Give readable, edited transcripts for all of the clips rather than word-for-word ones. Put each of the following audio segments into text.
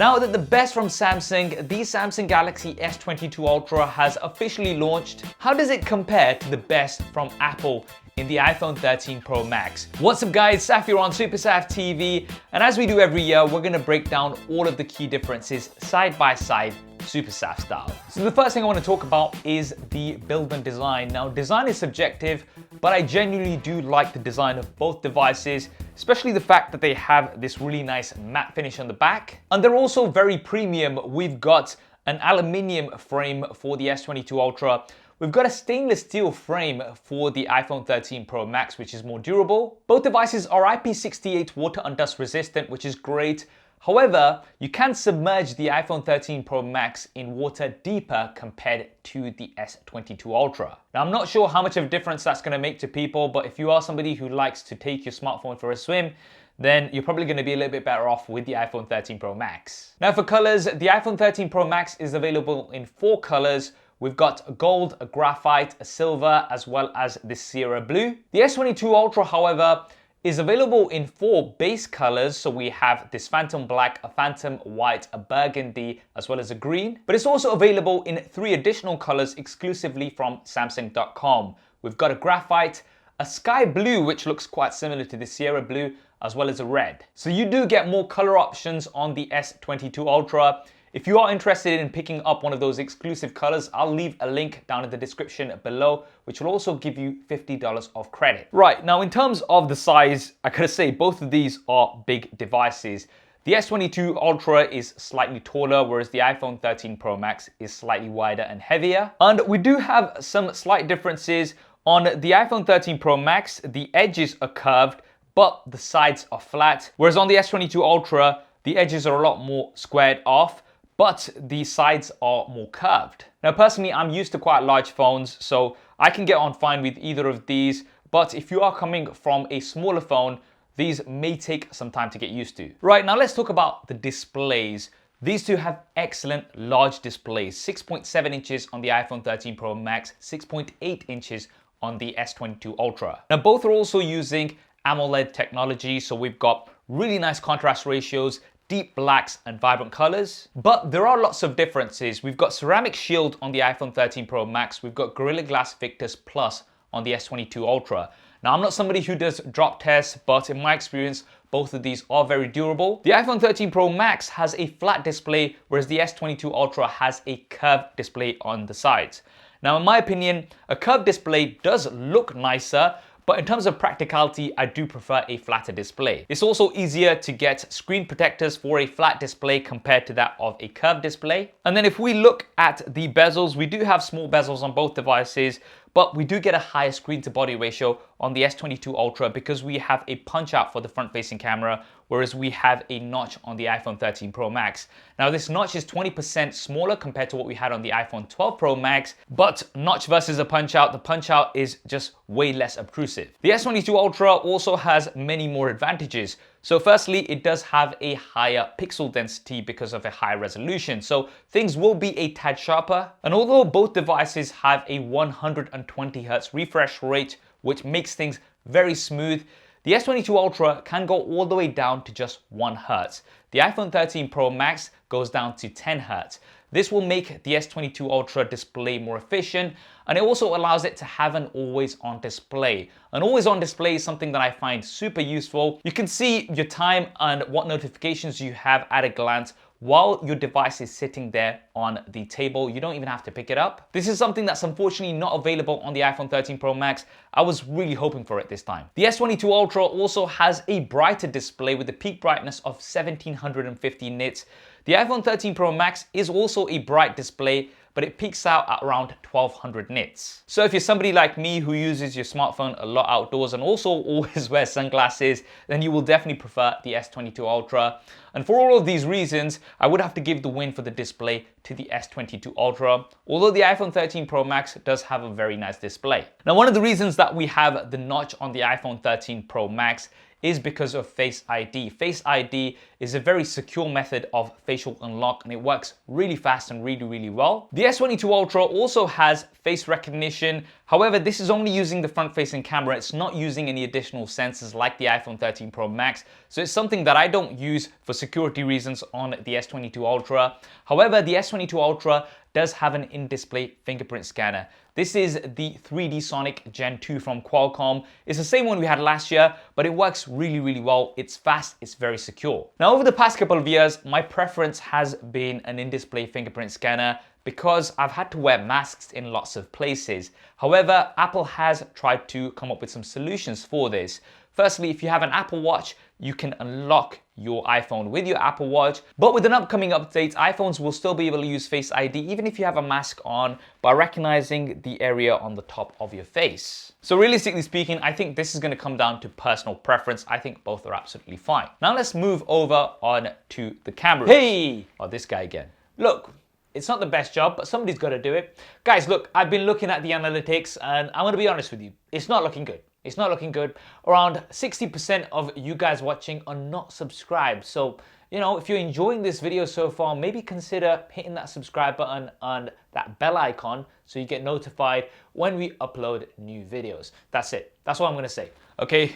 Now that the best from Samsung, the Samsung Galaxy S22 Ultra has officially launched, how does it compare to the best from Apple in the iPhone 13 Pro Max? What's up guys, Saf here on SuperSaf TV, and as we do every year, we're gonna break down all of the key differences side by side, SuperSaf style. So the first thing I want to talk about is the build and design. Now design is subjective, but I genuinely do like the design of both devices, especially the fact that they have this really nice matte finish on the back. And they're also very premium. We've got an aluminium frame for the S22 Ultra. We've got a stainless steel frame for the iPhone 13 Pro Max, which is more durable. Both devices are IP68 water and dust resistant, which is great. However, you can submerge the iPhone 13 Pro Max in water deeper compared to the S22 Ultra. Now, I'm not sure how much of a difference that's going to make to people, but if you are somebody who likes to take your smartphone for a swim, then you're probably going to be a little bit better off with the iPhone 13 Pro Max. Now for colors, the iPhone 13 Pro Max is available in 4 colors. We've got a gold, a graphite, a silver, as well as the Sierra blue. The S22 Ultra, however, is available in 4 base colors. So we have this phantom black, a phantom white, a burgundy, as well as a green. But it's also available in 3 additional colors exclusively from Samsung.com. We've got a graphite, a sky blue, which looks quite similar to the Sierra blue, as well as a red. So you do get more color options on the S22 Ultra. If you are interested in picking up one of those exclusive colors, I'll leave a link down in the description below, which will also give you $50 of credit. Right, now in terms of the size, I gotta say both of these are big devices. The S22 Ultra is slightly taller, whereas the iPhone 13 Pro Max is slightly wider and heavier. And we do have some slight differences. On the iPhone 13 Pro Max, the edges are curved, but the sides are flat. Whereas on the S22 Ultra, the edges are a lot more squared off, but the sides are more curved. Now personally, I'm used to quite large phones, so I can get on fine with either of these, but if you are coming from a smaller phone, these may take some time to get used to. Right, now let's talk about the displays. These two have excellent large displays, 6.7 inches on the iPhone 13 Pro Max, 6.8 inches on the S22 Ultra. Now both are also using AMOLED technology, so we've got really nice contrast ratios, deep blacks and vibrant colors. But there are lots of differences. We've got ceramic shield on the iPhone 13 Pro Max. We've got Gorilla Glass Victus Plus on the S22 Ultra. Now, I'm not somebody who does drop tests, but in my experience, both of these are very durable. The iPhone 13 Pro Max has a flat display, whereas the S22 Ultra has a curved display on the sides. Now, in my opinion, a curved display does look nicer, but in terms of practicality, I do prefer a flatter display. It's also easier to get screen protectors for a flat display compared to that of a curved display. And then if we look at the bezels, we do have small bezels on both devices, but we do get a higher screen to body ratio on the S22 Ultra because we have a punch out for the front facing camera, whereas we have a notch on the iPhone 13 Pro Max. Now this notch is 20% smaller compared to what we had on the iPhone 12 Pro Max, but notch versus a punch out, the punch out is just way less obtrusive. The S22 Ultra also has many more advantages. So firstly, it does have a higher pixel density because of a higher resolution. So things will be a tad sharper. And although both devices have a 120 Hz refresh rate, which makes things very smooth, the S22 Ultra can go all the way down to just 1 Hz. The iPhone 13 Pro Max goes down to 10 Hz. This will make the S22 Ultra display more efficient, and it also allows it to have an always-on display. An always-on display is something that I find super useful. You can see your time and what notifications you have at a glance while your device is sitting there on the table. You don't even have to pick it up. This is something that's unfortunately not available on the iPhone 13 Pro Max. I was really hoping for it this time. The S22 Ultra also has a brighter display with a peak brightness of 1750 nits. The iPhone 13 Pro Max is also a bright display, but it peaks out at around 1200 nits. So if you're somebody like me who uses your smartphone a lot outdoors and also always wears sunglasses, then you will definitely prefer the S22 Ultra. And for all of these reasons, I would have to give the win for the display to the S22 Ultra, although the iPhone 13 Pro Max does have a very nice display. Now, one of the reasons that we have the notch on the iPhone 13 Pro Max is because of Face ID. Face ID is a very secure method of facial unlock and it works really fast and really well. The S22 Ultra also has face recognition. However, this is only using the front-facing camera. It's not using any additional sensors like the iPhone 13 Pro Max. So it's something that I don't use for security reasons on the S22 Ultra. However, the S22 Ultra does have an in-display fingerprint scanner. This is the 3D Sonic Gen 2 from Qualcomm. It's the same one we had last year, but it works really well. It's fast, it's very secure. Now, over the past couple of years, my preference has been an in-display fingerprint scanner because I've had to wear masks in lots of places. However, Apple has tried to come up with some solutions for this. Firstly, if you have an Apple Watch, you can unlock your iPhone with your Apple Watch. But with an upcoming update, iPhones will still be able to use Face ID even if you have a mask on by recognizing the area on the top of your face. So realistically speaking, I think this is going to come down to personal preference. I think both are absolutely fine. Now let's move over on to the cameras. Hey! Oh, this guy again. Look, it's not the best job, but somebody's got to do it. Guys, look, I've been looking at the analytics and I'm going to be honest with you. It's not looking good. It's not looking good. Around 60% of you guys watching are not subscribed. So, you know, if you're enjoying this video so far, maybe consider hitting that subscribe button and that bell icon so you get notified when we upload new videos. That's it. That's what I'm going to say. Okay,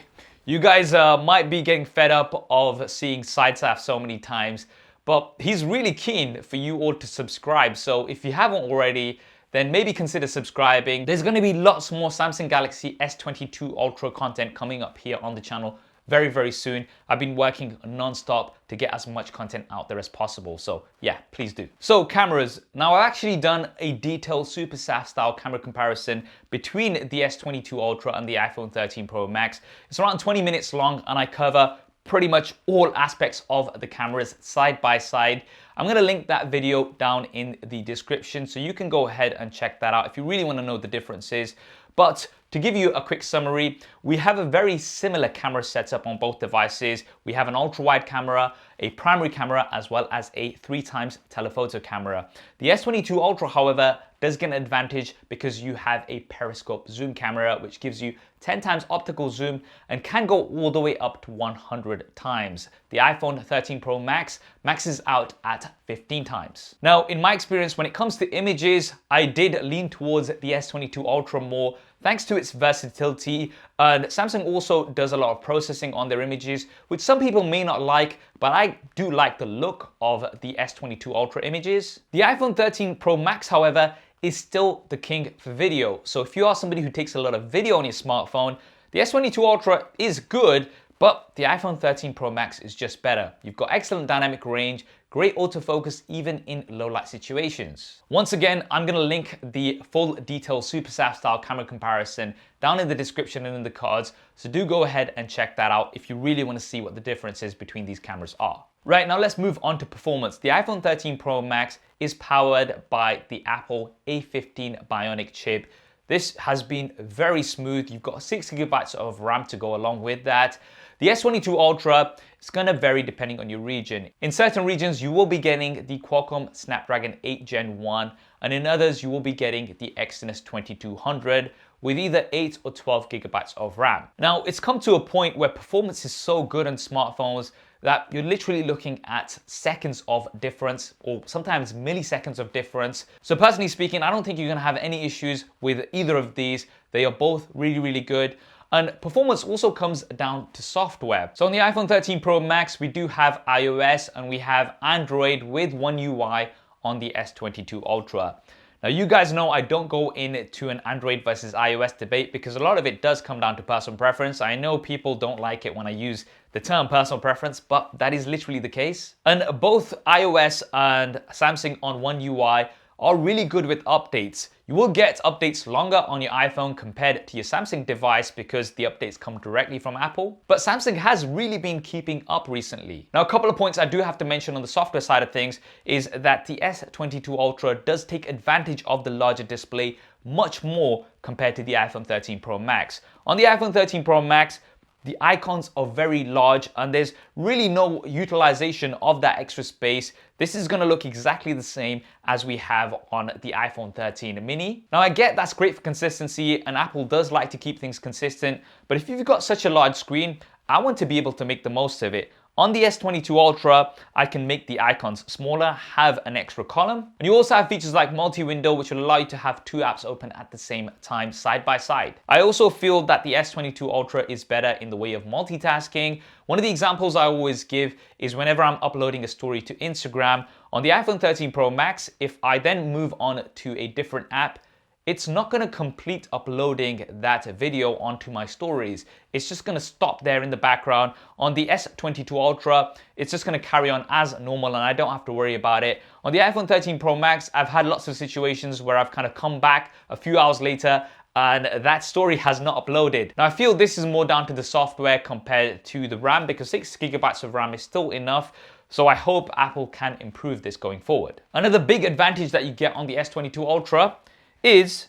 you guys might be getting fed up of seeing SuperSaf so many times, but he's really keen for you all to subscribe. So if you haven't already, then maybe consider subscribing. There's going to be lots more Samsung Galaxy S22 Ultra content coming up here on the channel very soon. I've been working non-stop to get as much content out there as possible. So yeah, please do. So cameras. Now I've actually done a detailed SuperSaf style camera comparison between the S22 Ultra and the iPhone 13 Pro Max. It's around 20 minutes long and I cover pretty much all aspects of the cameras side by side. I'm going to link that video down in the description so you can go ahead and check that out if you really want to know the differences. But to give you a quick summary, we have a very similar camera setup on both devices. We have an ultra-wide camera, a primary camera, as well as a 3x telephoto camera. The S22 Ultra, however, does get an advantage because you have a periscope zoom camera, which gives you 10 times optical zoom and can go all the way up to 100 times. The iPhone 13 Pro Max maxes out at 15 times. Now, in my experience, when it comes to images, I did lean towards the S22 Ultra more thanks to its versatility, and Samsung also does a lot of processing on their images, which some people may not like, but I do like the look of the S22 Ultra images. The iPhone 13 Pro Max, however, is still the king for video. So if you are somebody who takes a lot of video on your smartphone, the S22 Ultra is good, but the iPhone 13 Pro Max is just better. You've got excellent dynamic range, great autofocus even in low light situations. Once again, I'm going to link the full detailed SuperSaf style camera comparison down in the description and in the cards, so do go ahead and check that out if you really want to see what the differences between these cameras are. Right, now let's move on to performance. The iPhone 13 Pro Max is powered by the Apple A15 Bionic chip. This has been very smooth. You've got 6 GB of RAM to go along with that. The S22 Ultra is going to vary depending on your region. In certain regions, you will be getting the Qualcomm Snapdragon 8 Gen 1, and in others, you will be getting the Exynos 2200 with either 8 or 12 GB of RAM. Now, it's come to a point where performance is so good on smartphones that you're literally looking at seconds of difference or sometimes milliseconds of difference. So personally speaking, I don't think you're gonna have any issues with either of these. They are both really good. And performance also comes down to software. So on the iPhone 13 Pro Max, we do have iOS and we have Android with One UI on the S22 Ultra. Now, you guys know I don't go into an Android versus iOS debate because a lot of it does come down to personal preference. I know people don't like it when I use the term personal preference, but that is literally the case. And both iOS and Samsung on One UI are really good with updates. You will get updates longer on your iPhone compared to your Samsung device because the updates come directly from Apple. But Samsung has really been keeping up recently. Now, a couple of points I do have to mention on the software side of things is that the S22 Ultra does take advantage of the larger display much more compared to the iPhone 13 Pro Max. On the iPhone 13 Pro Max, the icons are very large and there's really no utilization of that extra space. This is gonna look exactly the same as we have on the iPhone 13 mini. Now I get that's great for consistency and Apple does like to keep things consistent, but if you've got such a large screen, I want to be able to make the most of it. On the S22 Ultra, I can make the icons smaller, have an extra column. And you also have features like multi-window, which will allow you to have two apps open at the same time, side by side. I also feel that the S22 Ultra is better in the way of multitasking. One of the examples I always give is whenever I'm uploading a story to Instagram, on the iPhone 13 Pro Max, if I then move on to a different app, it's not going to complete uploading that video onto my stories. It's just going to stop there in the background. On the S22 Ultra, it's just going to carry on as normal and I don't have to worry about it. On the iPhone 13 Pro Max, I've had lots of situations where I've kind of come back a few hours later and that story has not uploaded. Now I feel this is more down to the software compared to the RAM, because 6 gigabytes of RAM is still enough. So I hope Apple can improve this going forward. Another big advantage that you get on the S22 Ultra is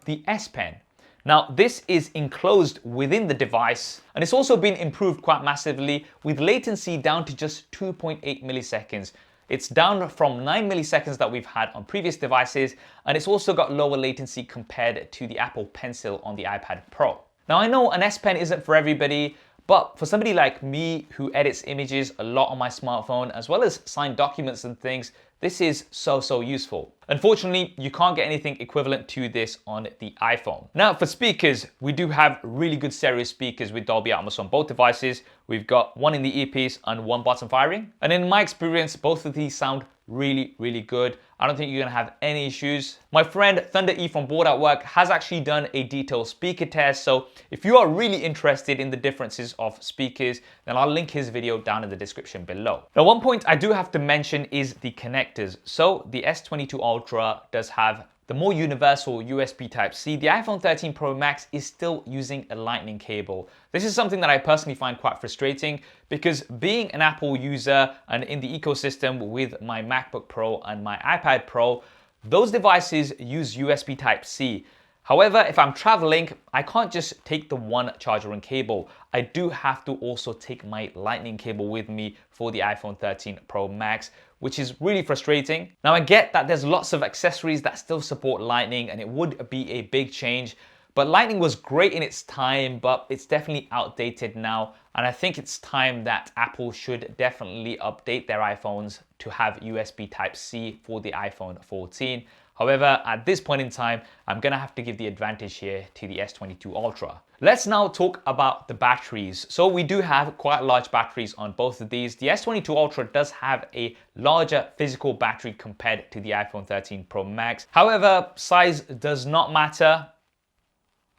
the S Pen. Now this is enclosed within the device and it's also been improved quite massively with latency down to just 2.8 milliseconds. It's down from 9 milliseconds that we've had on previous devices, and it's also got lower latency compared to the Apple Pencil on the iPad Pro. Now I know an S Pen isn't for everybody, but for somebody like me who edits images a lot on my smartphone as well as sign documents and things, this is so useful. Unfortunately, you can't get anything equivalent to this on the iPhone. Now for speakers, we do have really good stereo speakers with Dolby Atmos on both devices. We've got one in the earpiece and one bottom firing. And in my experience, both of these sound really good. I don't think you're gonna have any issues. My friend Thunder E from Board at Work has actually done a detailed speaker test. So if you are really interested in the differences of speakers, then I'll link his video down in the description below. Now, one point I do have to mention is the connectors. So the S22 Ultra does have the more universal USB Type-C. The iPhone 13 Pro Max is still using a Lightning cable. This is something that I personally find quite frustrating because being an Apple user and in the ecosystem with my MacBook Pro and my iPad Pro, those devices use USB Type-C. However, if I'm traveling, I can't just take the one charger and cable. I do have to also take my Lightning cable with me for the iPhone 13 Pro Max, which is really frustrating. Now I get that there's lots of accessories that still support Lightning and it would be a big change, but Lightning was great in its time, but it's definitely outdated now. And I think it's time that Apple should definitely update their iPhones to have USB Type-C for the iPhone 14. However, at this point in time, I'm gonna have to give the advantage here to the S22 Ultra. Let's now talk about the batteries. So we do have quite large batteries on both of these. The S22 Ultra does have a larger physical battery compared to the iPhone 13 Pro Max. However, size does not matter.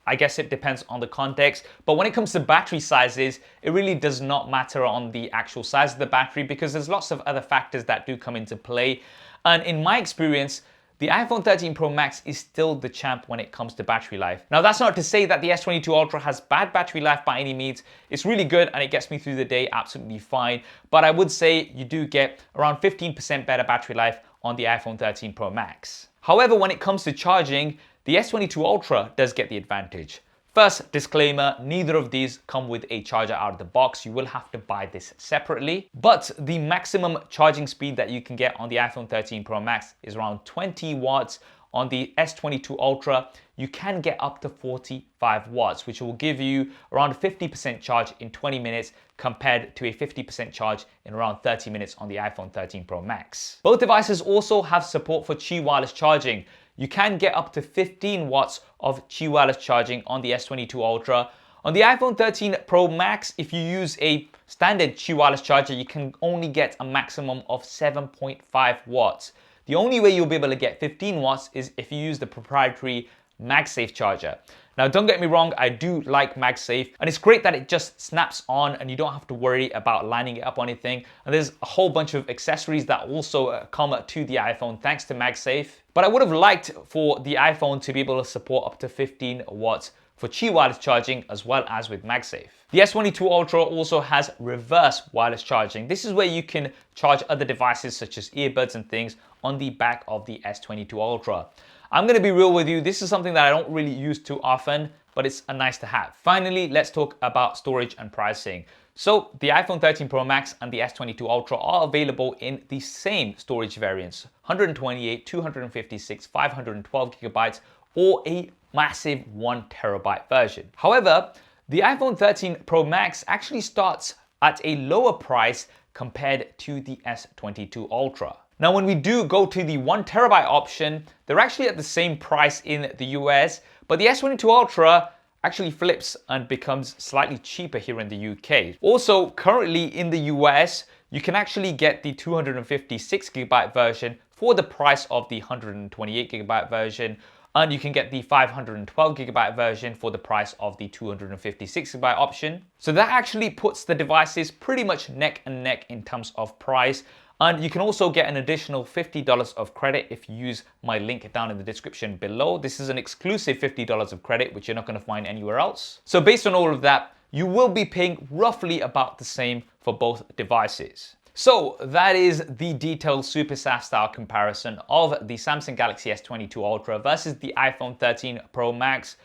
I guess it depends on the context, but when it comes to battery sizes, it really does not matter on the actual size of the battery because there's lots of other factors that do come into play. And in my experience, the iPhone 13 Pro Max is still the champ when it comes to battery life. Now that's not to say that the S22 Ultra has bad battery life by any means. It's really good and it gets me through the day absolutely fine. But I would say you do get around 15% better battery life on the iPhone 13 Pro Max. However, when it comes to charging, the S22 Ultra does get the advantage. First disclaimer, neither of these come with a charger out of the box. You will have to buy this separately. But the maximum charging speed that you can get on the iPhone 13 Pro Max is around 20 watts. On the S22 Ultra, you can get up to 45 watts, which will give you around a 50% charge in 20 minutes compared to a 50% charge in around 30 minutes on the iPhone 13 Pro Max. Both devices also have support for Qi wireless charging. You can get up to 15 watts of Qi wireless charging on the S22 Ultra. On the iPhone 13 Pro Max, if you use a standard Qi wireless charger, you can only get a maximum of 7.5 watts. The only way you'll be able to get 15 watts is if you use the proprietary MagSafe charger. Now, don't get me wrong, I do like MagSafe, and it's great that it just snaps on and you don't have to worry about lining it up or anything. And there's a whole bunch of accessories that also come to the iPhone thanks to MagSafe. But I would have liked for the iPhone to be able to support up to 15 watts for Qi wireless charging as well as with MagSafe. The S22 Ultra also has reverse wireless charging. This is where you can charge other devices such as earbuds and things on the back of the S22 Ultra. I'm going to be real with you, this is something that I don't really use too often, but it's a nice to have. Finally, let's talk about storage and pricing. So the iPhone 13 Pro Max and the S22 Ultra are available in the same storage variants, 128, 256, 512 gigabytes, or a massive 1 terabyte version. However, the iPhone 13 Pro Max actually starts at a lower price compared to the S22 Ultra. Now, when we do go to the 1 terabyte option, they're actually at the same price in the US, but the S22 Ultra actually flips and becomes slightly cheaper here in the UK. Also, currently in the US, you can actually get the 256 gigabyte version for the price of the 128 gigabyte version, and you can get the 512 gigabyte version for the price of the 256 gigabyte option. So that actually puts the devices pretty much neck and neck in terms of price. And you can also get an additional $50 of credit if you use my link down in the description below. This is an exclusive $50 of credit, which you're not going to find anywhere else. So based on all of that, you will be paying roughly about the same for both devices. So that is the detailed SuperSaf style comparison of the Samsung Galaxy S22 Ultra versus the iPhone 13 Pro Max.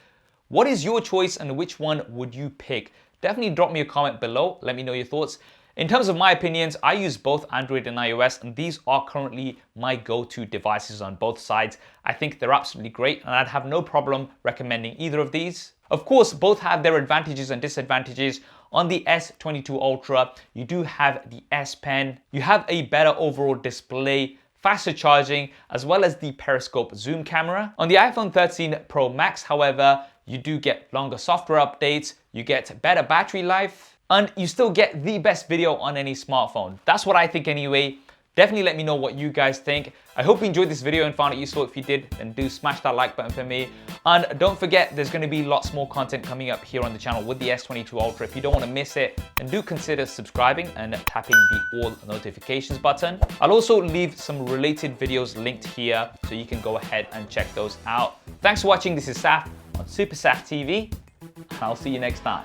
What is your choice and which one would you pick? Definitely drop me a comment below. Let me know your thoughts. In terms of my opinions, I use both Android and iOS, and these are currently my go-to devices on both sides. I think they're absolutely great, and I'd have no problem recommending either of these. Of course, both have their advantages and disadvantages. On the S22 Ultra, you do have the S Pen, you have a better overall display, faster charging, as well as the periscope zoom camera. On the iPhone 13 Pro Max, however, you do get longer software updates, you get better battery life, and you still get the best video on any smartphone. That's what I think anyway. Definitely let me know what you guys think. I hope you enjoyed this video and found it useful. If you did, then do smash that like button for me. And don't forget, there's going to be lots more content coming up here on the channel with the S22 Ultra. If you don't want to miss it, then do consider subscribing and tapping the all notifications button. I'll also leave some related videos linked here so you can go ahead and check those out. Thanks for watching. This is Saf on SuperSaf TV, and I'll see you next time.